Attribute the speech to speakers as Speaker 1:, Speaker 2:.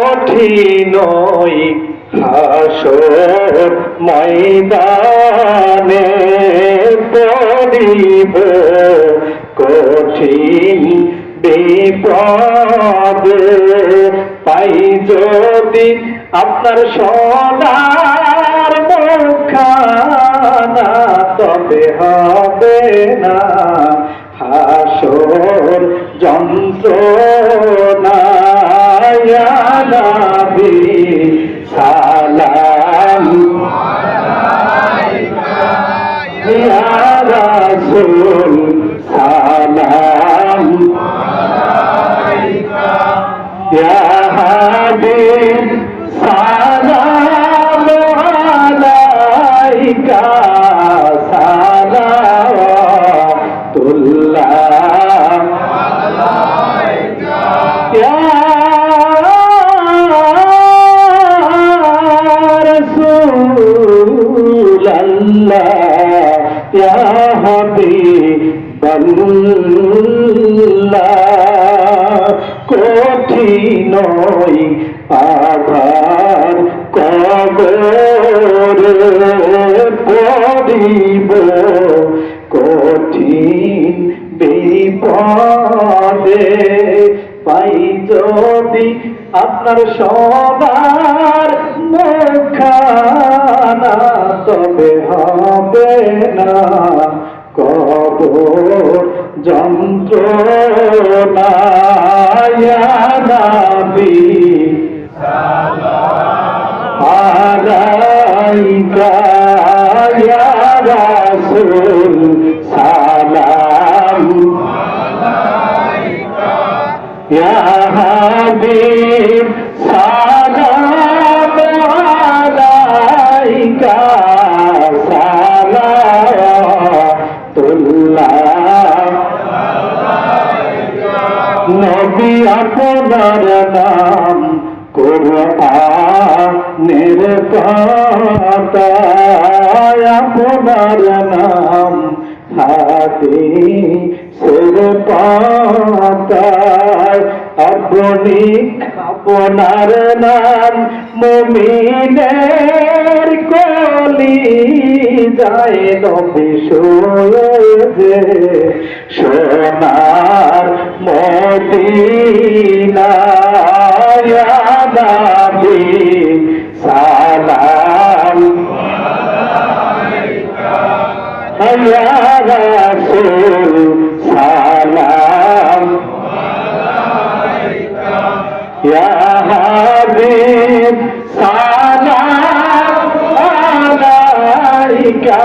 Speaker 1: কঠিন হাসর ময়দানে পড়িব কঠিন বিপদে পাই যদি আপনার সোনার মুখখানা তবে হবে না হাসর যন্ত্রণা ইয়া নবী সালাম আলাইকা ইয়া রাসূল সালাম আলাইকা ইয়া হাবিব সালাম আলাইকা সালাওয়াতুল্লাহ আলাইকা ইয়া রাসূলাল্লাহ ইয়া হাবিবাল্লাহ কঠিন আধার কবরে পড়িব কঠিন বিপদে পাই যদি আপনার সোনার মুখখানা তবে হবে না কবর যন্ত্রণা ইয়া নবী সালাম আলাইকা ইয়া রাসূল সালাম আলাইকা ইয়া হাবিব সালাম আলাইকা নবী আপনার নাম কুরআনের পাতায় আপনার নাম হাদিসের পাতায় আপনি আপনার নাম মুমিনের কলিজায় নবী শুয়ে সোনার মদিনা ইয়া নবী সালাম আলাইকা ইয়া রাসূল সালাম আলাইকা ইয়া হাবিব সালাম আলাইকা